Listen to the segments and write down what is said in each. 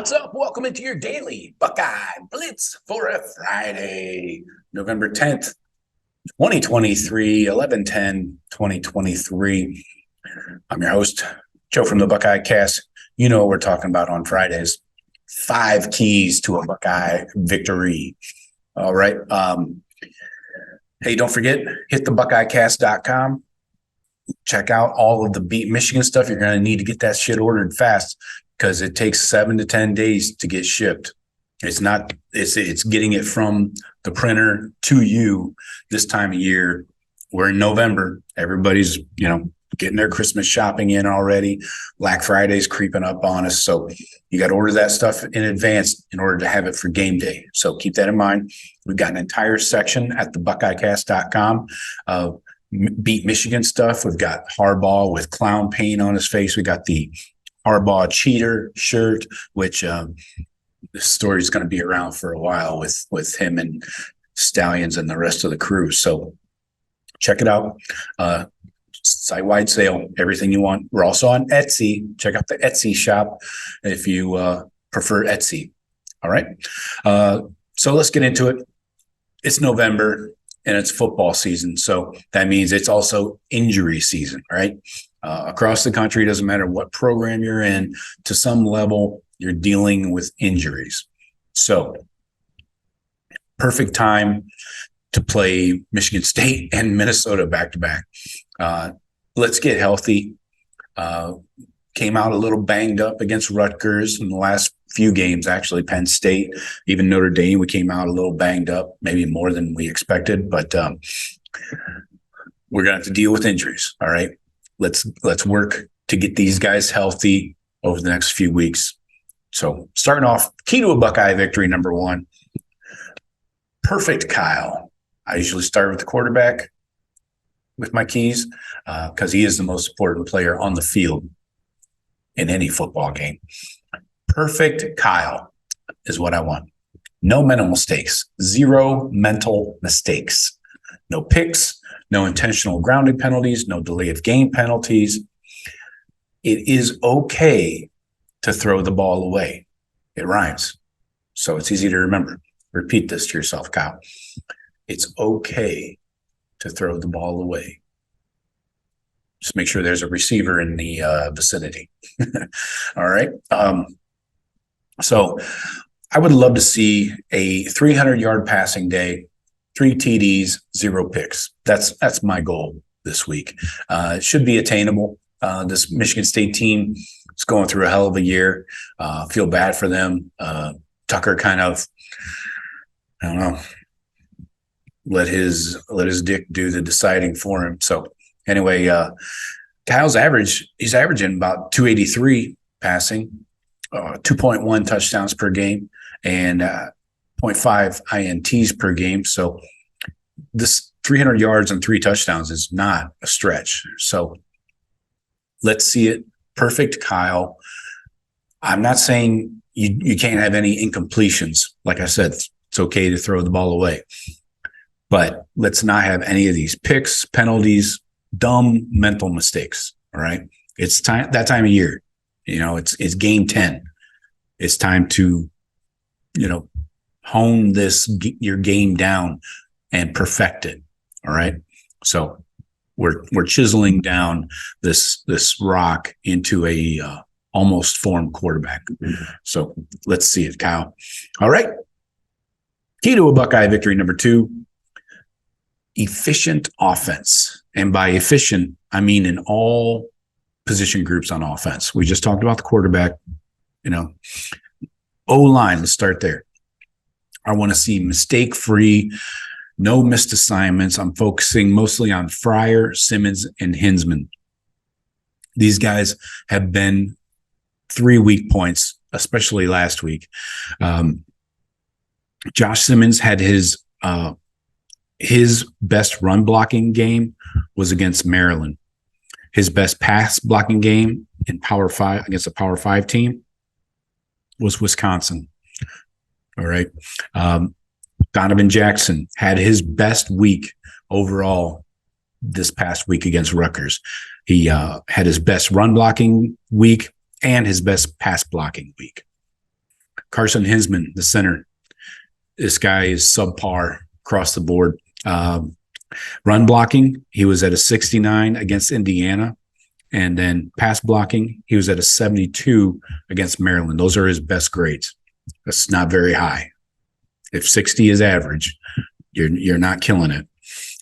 What's up? Welcome into your Daily Buckeye Blitz for a Friday, November 10th, 2023, 11/10/2023. I'm your host, Joe from the Buckeye Cast. You know what we're talking about on Fridays. 5 keys to a Buckeye victory. All right. Hey, don't forget, hit the BuckeyeCast.com. Check out all of the Beat Michigan stuff. You're going to need to get that shit ordered fast, because it takes 7 to 10 days to get shipped. It's getting it from the printer to you this time of year. We're in November. Everybody's, getting their Christmas shopping in already. Black Friday's creeping up on us. So you got to order that stuff in advance in order to have it for game day. So keep that in mind. We've got an entire section at the BuckeyeCast.com of Beat Michigan stuff. We've got Harbaugh with clown paint on his face. We got the Harbaugh cheater shirt, which this story is going to be around for a while with him and Stallions and the rest of the crew. So check it out. Site-wide sale, everything you want. We're also on Etsy. Check out the Etsy shop if you prefer Etsy. All right. So let's get into it. It's November and it's football season. So that means it's also injury season, right? Across the country, it doesn't matter what program you're in, to some level, you're dealing with injuries. So perfect time to play Michigan State and Minnesota back-to-back. Let's get healthy. Came out a little banged up against Rutgers in the last few games, actually. Penn State, even Notre Dame, we came out a little banged up, maybe more than we expected, but we're going to have to deal with injuries, all right? Let's work to get these guys healthy over the next few weeks. So starting off, key to a Buckeye victory, number 1, perfect Kyle. I usually start with the quarterback with my keys because he is the most important player on the field in any football game. Perfect Kyle is what I want. No mental mistakes. 0 mental mistakes. No picks, no intentional grounding penalties, no delay of game penalties. It is okay to throw the ball away. It rhymes, so it's easy to remember. Repeat this to yourself, Kyle. It's okay to throw the ball away. Just make sure there's a receiver in the vicinity. All right. So I would love to see a 300-yard passing day, 3 TDs, 0 picks. That's my goal this week. It should be attainable. This Michigan State team is going through a hell of a year. Feel bad for them. Tucker kind of, I don't know, let his dick do the deciding for him. So anyway, Kyle's he's averaging about 283 passing, 2.1 touchdowns per game, and 0.5 INTs per game. So this 300 yards and 3 touchdowns is not a stretch. So let's see it. Perfect Kyle. I'm not saying you can't have any incompletions. Like I said, it's okay to throw the ball away. But let's not have any of these picks, penalties, dumb mental mistakes. All right. It's that time of year. It's game 10. It's time to, hone your game down and perfect it. All right. So we're chiseling down this rock into a almost formed quarterback. So let's see it, Kyle. All right. Key to a Buckeye victory, number 2. Efficient offense. And by efficient, I mean in all position groups on offense. We just talked about the quarterback, O-line, let's start there. I want to see mistake-free, no missed assignments. I'm focusing mostly on Fryer, Simmons, and Hinsman. These guys have been 3 weak points, especially last week. Josh Simmons had his best run blocking game was against Maryland. His best pass blocking game in Power 5 against a Power 5 team was Wisconsin. All right. Donovan Jackson had his best week overall this past week against Rutgers. He had his best run blocking week and his best pass blocking week. Carson Hinsman, the center. This guy is subpar across the board. Run blocking, he was at a 69 against Indiana. And then pass blocking, he was at a 72 against Maryland. Those are his best grades. That's not very high. If 60 is average, you're not killing it.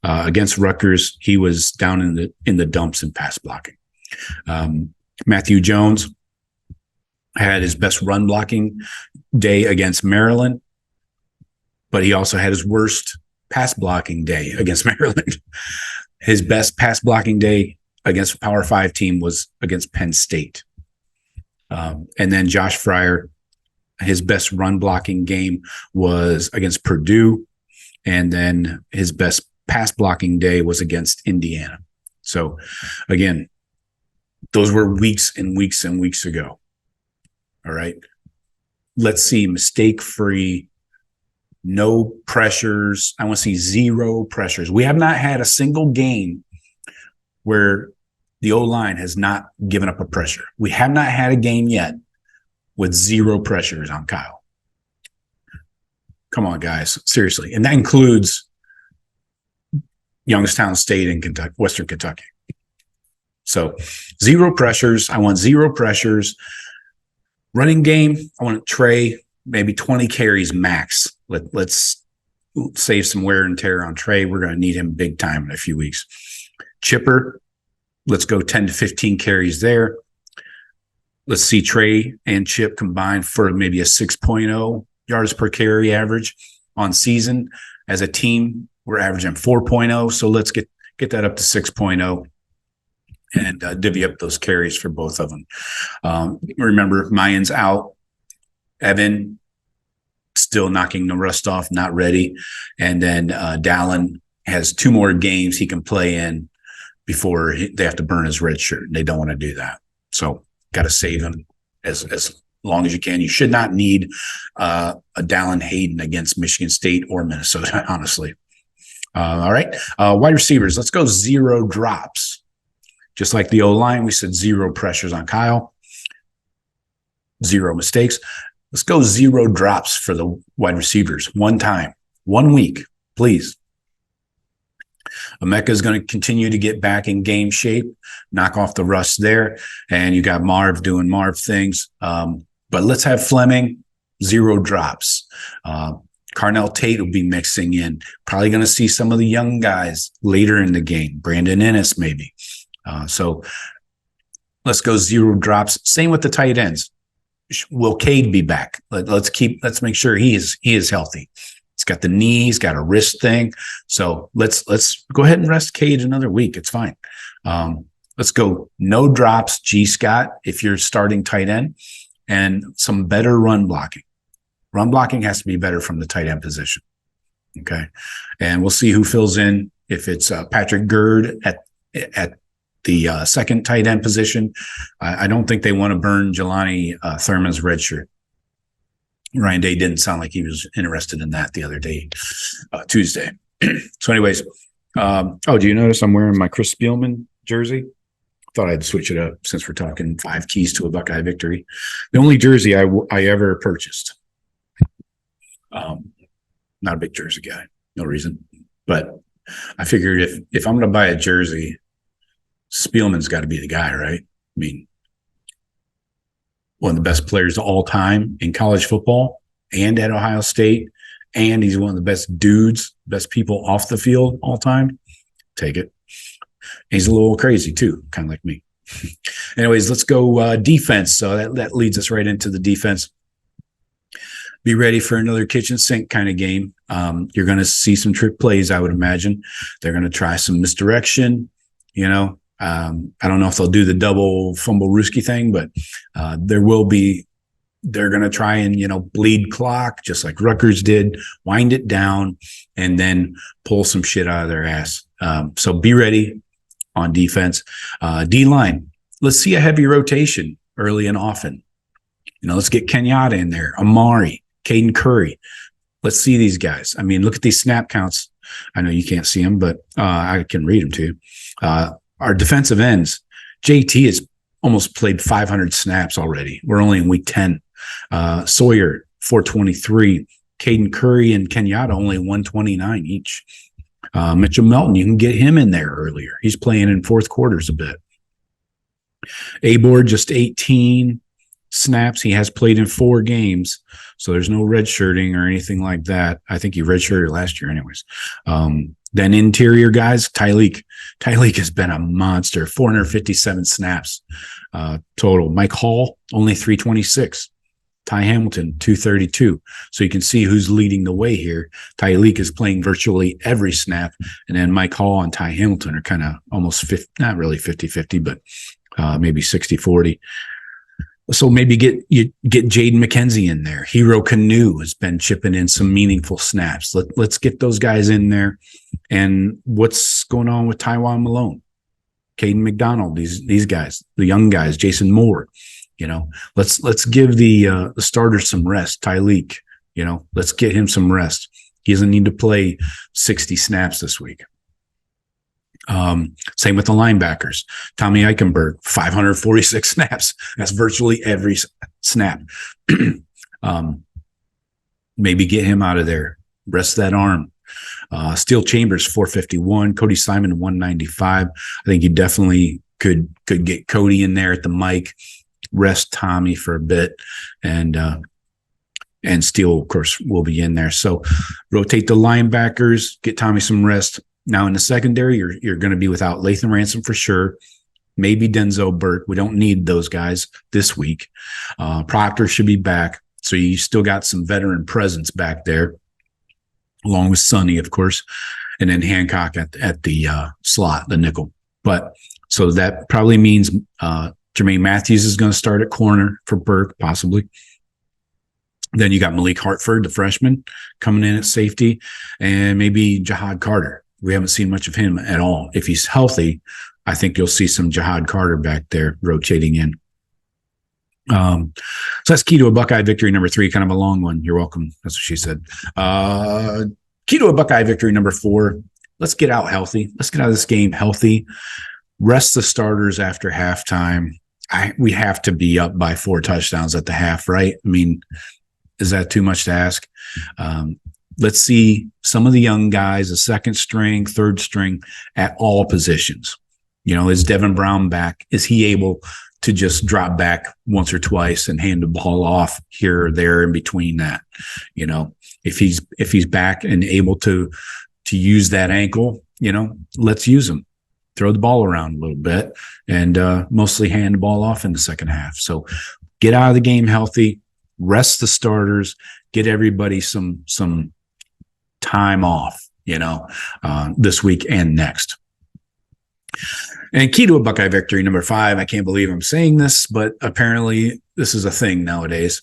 Against Rutgers, he was down in the dumps in pass blocking. Matthew Jones had his best run blocking day against Maryland, but he also had his worst pass blocking day against Maryland. His best pass blocking day against a Power 5 team was against Penn State. And then Josh Fryer, his best run blocking game was against Purdue. And then his best pass blocking day was against Indiana. So again, those were weeks and weeks and weeks ago. All right. Let's see mistake-free, no pressures. I want to see zero pressures. We have not had a single game where the O-line has not given up a pressure. We have not had a game yet with zero pressures on Kyle. Come on, guys. Seriously. And that includes Youngstown State and Kentucky, Western Kentucky. So zero pressures. I want zero pressures. Running game, I want Trey, maybe 20 carries max. Let's save some wear and tear on Trey. We're going to need him big time in a few weeks. Chipper, let's go 10 to 15 carries there. Let's see Trey and Chip combined for maybe a 6.0 yards per carry average on season. As a team, we're averaging 4.0. So let's get that up to 6.0 and divvy up those carries for both of them. Remember, Mayan's out. Evan still knocking the rust off, not ready. And then Dallin has 2 more games he can play in before they have to burn his red shirt. They don't want to do that. So got to save him as long as you can. You should not need a Dallin Hayden against Michigan State or Minnesota, honestly. All right. Wide receivers, let's go 0 drops. Just like the O-line, we said 0 pressures on Kyle, 0 mistakes. Let's go 0 drops for the wide receivers. 1 time, 1 week, please. Emeka is going to continue to get back in game shape, knock off the rust there. And you got Marv doing Marv things. But let's have Fleming, 0 drops. Carnell Tate will be mixing in. Probably going to see some of the young guys later in the game. Brandon Ennis, maybe. So let's go 0 drops. Same with the tight ends. Will Cade be back? Let's make sure he is healthy. He's got the knee, he's got a wrist thing. So let's go ahead and rest Cade another week. It's fine. Let's go no drops, G. Scott, if you're starting tight end, and some better run blocking. Run blocking has to be better from the tight end position. Okay. And we'll see who fills in. If it's Patrick Gerd at the second tight end position, I don't think they want to burn Jelani Thurman's red shirt. Ryan Day didn't sound like he was interested in that the other day, Tuesday. So anyways, do you notice I'm wearing my Chris Spielman jersey? Thought I'd switch it up since we're talking 5 keys to a Buckeye victory. The only jersey I ever purchased. Not a big jersey guy, no reason. But I figured if I'm going to buy a jersey, Spielman's got to be the guy, right? I mean, one of the best players of all time in college football and at Ohio State, and he's one of the best dudes, best people off the field all time. Take it. He's a little crazy too, kind of like me. Anyways, let's go defense. So that leads us right into the defense. Be ready for another kitchen sink kind of game. You're going to see some trick plays, I would imagine. They're going to try some misdirection, I don't know if they'll do the double fumble Ruski thing, but they're going to try and, bleed clock just like Rutgers did, wind it down, and then pull some shit out of their ass. So be ready on defense. D-line, let's see a heavy rotation early and often. Let's get Kenyatta in there, Amari, Caden Curry. Let's see these guys. I mean, look at these snap counts. I know you can't see them, but I can read them to you. Our defensive ends, JT has almost played 500 snaps already. We're only in week 10. Sawyer, 423. Caden Curry and Kenyatta only 129 each. Mitchell Melton, you can get him in there earlier. He's playing in fourth quarters a bit. Abor just 18 snaps. He has played in 4 games, so there's no redshirting or anything like that. I think he redshirted last year anyways. Then interior guys, Tyleek. Tyleek has been a monster, 457 snaps total. Mike Hall, only 326. Ty Hamilton, 232. So you can see who's leading the way here. Tyleek is playing virtually every snap, and then Mike Hall and Ty Hamilton are kind of almost 50, not really 50-50, but maybe 60-40. So maybe get Jaden McKenzie in there. Hero Canoe has been chipping in some meaningful snaps. Let's get those guys in there. And what's going on with Taiwan Malone, Caden McDonald, these guys, the young guys, Jason Moore. Let's give the starters some rest. Tyleek, let's get him some rest. He doesn't need to play 60 snaps this week. Same with the linebackers. Tommy Eichenberg, 546 snaps. That's virtually every snap. Maybe get him out of there. Rest that arm. Steel Chambers, 451. Cody Simon, 195. I think you definitely could get Cody in there at the mic. Rest Tommy for a bit, and Steele, of course, will be in there. So rotate the linebackers, get Tommy some rest. Now in the secondary, you're going to be without Lathan Ransom for sure. Maybe Denzel Burke. We don't need those guys this week. Proctor should be back, so you still got some veteran presence back there, along with Sonny, of course, and then Hancock at the slot, the nickel. But so that probably means Jermaine Matthews is going to start at corner for Burke, possibly. Then you got Malik Hartford, the freshman, coming in at safety, and maybe Jihad Carter. We haven't seen much of him at all. If he's healthy, I think you'll see some Jihad Carter back there rotating in. So that's key to a Buckeye victory number 3, kind of a long one. You're welcome. That's what she said. Key to a Buckeye victory number 4. Let's get out healthy. Let's get out of this game healthy. Rest the starters after halftime. We have to be up by 4 touchdowns at the half, right? I mean, is that too much to ask? Let's see some of the young guys, the second string, third string at all positions. Is Devin Brown back? Is he able to just drop back once or twice and hand the ball off here or there in between that? If he's back and able to use that ankle, let's use him. Throw the ball around a little bit and mostly hand the ball off in the second half. So get out of the game healthy, rest the starters, get everybody some time off, this week and next. And key to a Buckeye victory number 5. I can't believe I'm saying this, but apparently this is a thing nowadays.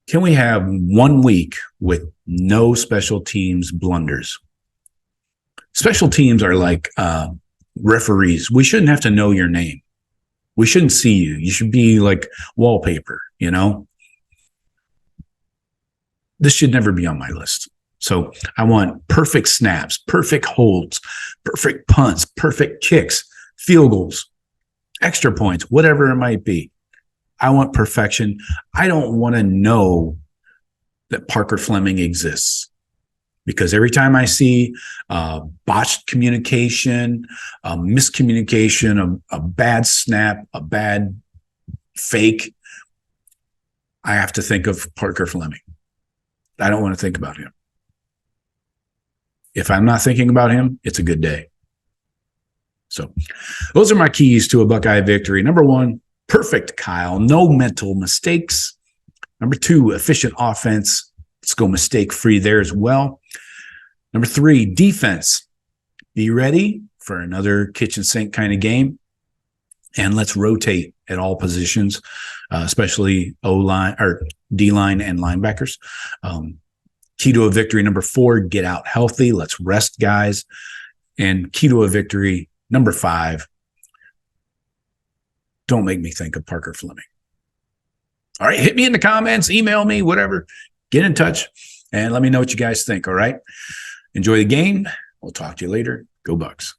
Can we have 1 week with no special teams blunders? Special teams are like referees. We shouldn't have to know your name. We shouldn't see you. You should be like wallpaper, This should never be on my list. So I want perfect snaps, perfect holds, perfect punts, perfect kicks, field goals, extra points, whatever it might be. I want perfection. I don't want to know that Parker Fleming exists. Because every time I see botched communication, miscommunication, a bad snap, a bad fake, I have to think of Parker Fleming. I don't want to think about him. If I'm not thinking about him, it's a good day. So those are my keys to a Buckeye victory. Number 1, perfect Kyle. No mental mistakes. Number 2, efficient offense. Let's go mistake-free there as well. Number 3, defense. Be ready for another kitchen sink kind of game. And let's rotate at all positions, especially O-line or D-line and linebackers. Key to a victory number 4, get out healthy. Let's rest guys. And key to a victory number 5, don't make me think of Parker Fleming. All right, hit me in the comments, email me, whatever. Get in touch and let me know what you guys think, all right? Enjoy the game. We'll talk to you later. Go Bucks.